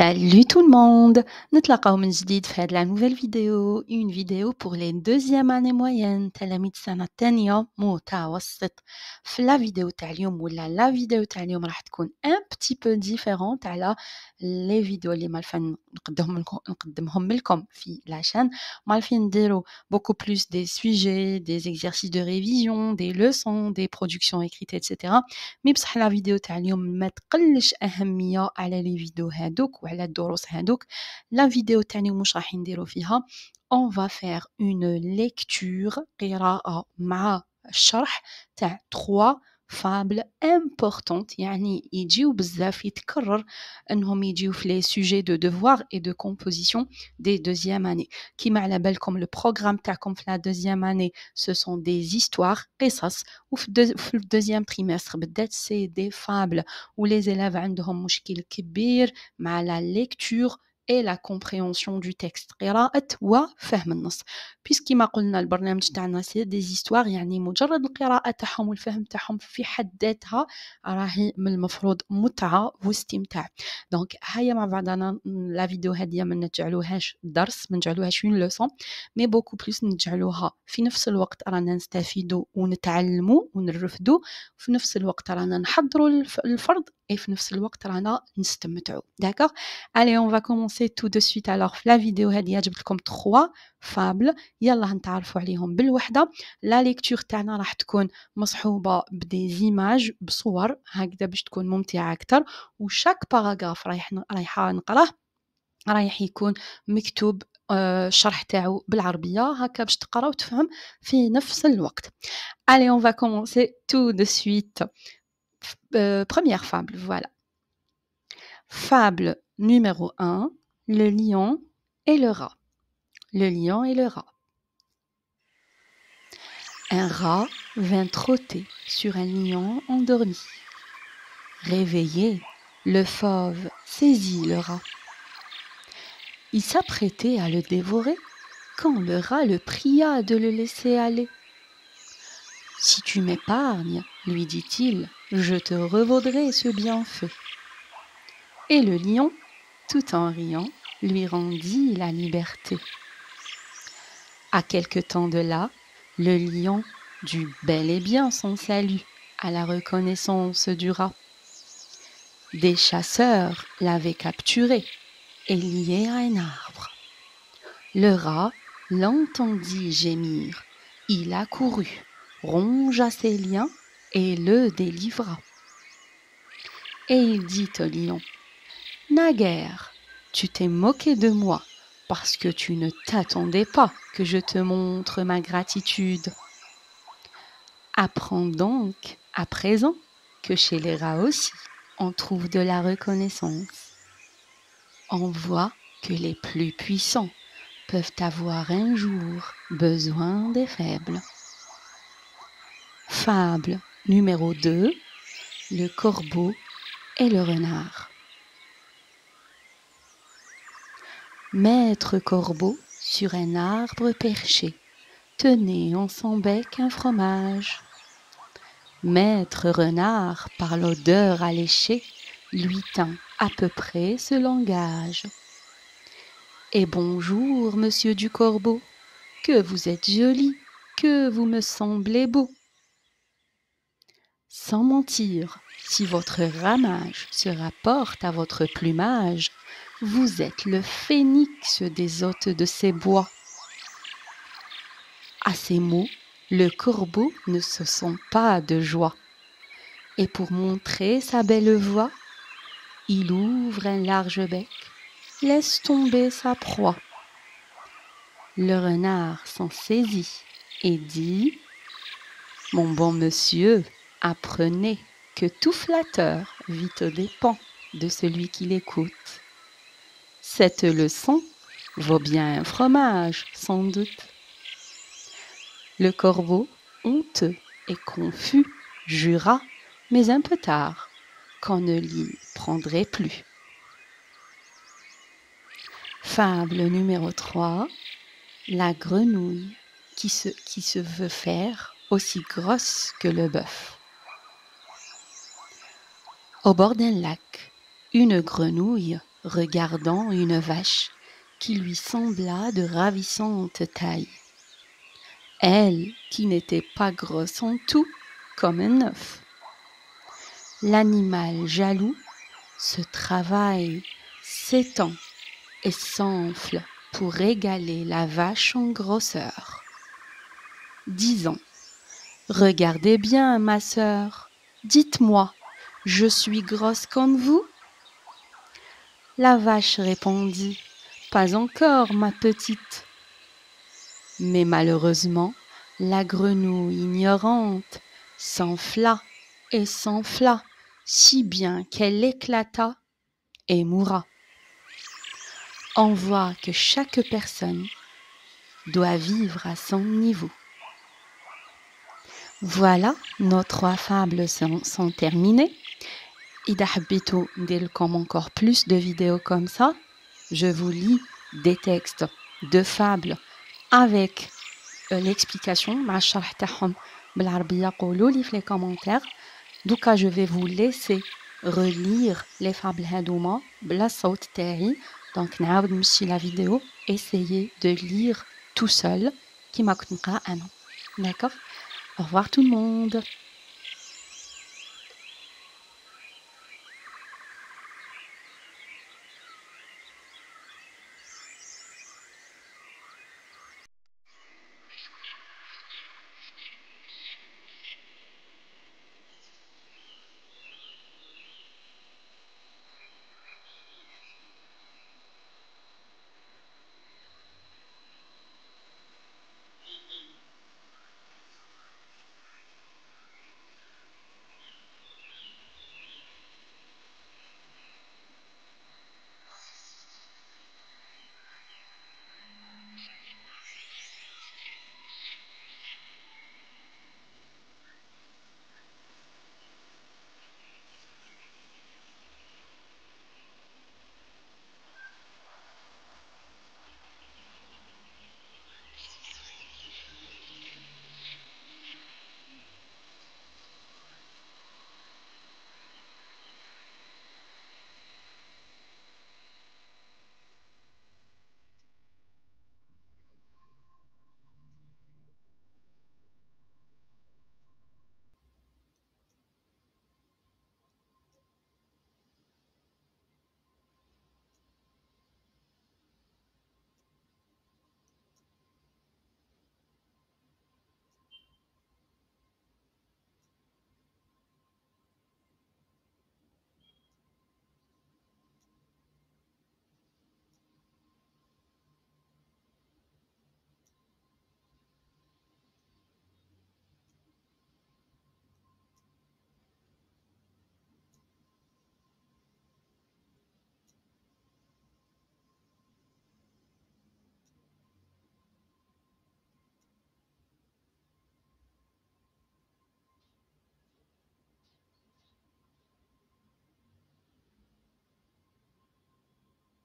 Salut tout le monde! نتلاقاو من جديد في هاد la nouvelle vidéo, une vidéo pour les deuxième année moyenne تلاميذ السنة الثانية متوسط. في la vidéo تاع اليوم ولا la vidéo تاع اليوم راح تكون un petit peu différente على les vidéos اللي مالفين نقدمهم لكم في la chaîne. مالفين نديرو beaucoup plus des sujets, des exercices de révision, des leçons, des productions écrites etc. مي بصح la vidéo تاع اليوم ما تقلش أهمية على les vidéos هادوك وعلى الدروس هادوك. لا فيديو تاعي مش راح نديرو فيها on va faire une lecture قراءة مع الشرح تاع 3 fables importantes يعني يجيو بزاف يتكرر انهم يجيو في les sujets de devoir et de composition des deuxième année. كيما على بالكم le programme تاعكم في la deuxième année ce sont des histoires قصص وفي في le deuxième trimestre بالذات c'est des fables où les élèves عندهم مشكل كبير مع la lecture et la compréhension du texte قراءة وفهم النص. puisque كما قلنا البرنامج تاعنا c'est des histoires يعني مجرد القراءة تاعهم والفهم تاعهم في حد ذاتها راهي من المفروض متعة واستمتاع. دونك هيا مع بعضنا لا فيديو هادية ما نجعلوهاش درس ما نجعلوهاش une leçon mais beaucoup plus نجعلوها في نفس الوقت رانا نستفيدوا ونتعلموا ونرفدوا في نفس الوقت رانا نحضروا الفرض et في نفس الوقت رانا نستمتعوا. D'accord? Allez, on va commencer tout de suite. Alors, la vidéo هذه جبت لكم 3 fables يلا نتعرفوا عليهم بالوحدة. La lecture تاعنا راح تكون مصحوبة بدي images بصور هكذا باش تكون ممتعة أكثر وشاك باراغراف رايحة نقراه رايح يكون مكتوب الشرح تاعو بالعربية هكا باش تقرا وتفهم في نفس الوقت. Allez, on va commencer tout de suite. Première fable, voilà. Fable numéro 1, le lion et le rat. Le lion et le rat. Un rat vint trotter sur un lion endormi. Réveillé, le fauve saisit le rat. Il s'apprêtait à le dévorer quand le rat le pria de le laisser aller. « Si tu m'épargnes, lui dit-il, je te revaudrai ce bienfait. » Et le lion, tout en riant, lui rendit la liberté. À quelque temps de là, le lion dut bel et bien son salut à la reconnaissance du rat. Des chasseurs l'avaient capturé et lié à un arbre. Le rat l'entendit gémir. Il accourut, rongea ses liens et le délivra. Et il dit au lion, « Naguère, tu t'es moqué de moi parce que tu ne t'attendais pas que je te montre ma gratitude. Apprends donc à présent que chez les rats aussi, on trouve de la reconnaissance. On voit que les plus puissants peuvent avoir un jour besoin des faibles. » Fable numéro 2, le corbeau et le renard. Maître corbeau, sur un arbre perché, tenait en son bec un fromage. Maître renard, par l'odeur alléchée, lui tint à peu près ce langage. « Et bonjour, monsieur du corbeau, que vous êtes joli, que vous me semblez beau. Sans mentir, si votre ramage se rapporte à votre plumage, vous êtes le phénix des hôtes de ces bois. » À ces mots, le corbeau ne se sent pas de joie. Et pour montrer sa belle voix, il ouvre un large bec, laisse tomber sa proie. Le renard s'en saisit et dit « Mon bon monsieur, apprenez que tout flatteur vit aux dépens de celui qui l'écoute. Cette leçon vaut bien un fromage, sans doute. » Le corbeau, honteux et confus, jura, mais un peu tard, qu'on ne l'y prendrait plus. Fable numéro 3, la grenouille qui se veut faire aussi grosse que le bœuf. Au bord d'un lac, une grenouille regardant une vache qui lui sembla de ravissante taille. Elle, qui n'était pas grosse en tout, comme un œuf. L'animal jaloux se travaille, s'étend et s'enfle pour régaler la vache en grosseur. Disant: regardez bien, ma sœur, dites-moi, je suis grosse comme vous? La vache répondit: pas encore, ma petite. Mais malheureusement, la grenouille ignorante s'enfla et s'enfla, si bien qu'elle éclata et mourra. On voit que chaque personne doit vivre à son niveau. Voilà, nos 3 fables sont terminées. إذا حبيتوا ندير لكم encore plus de vidéos comme ça, je vous lis des textes de fables avec l'explication مع الشرح تاعهم بالعربية. قولوا لي في les commentaires. دوكا je vais vous laisser relire les fables هادوما بلا الصوت تاعي. Donc نعاود نمشي la vidéo, essayez de lire tout seul كيما كنت نقرا أنا. D'accord? Au revoir tout le monde.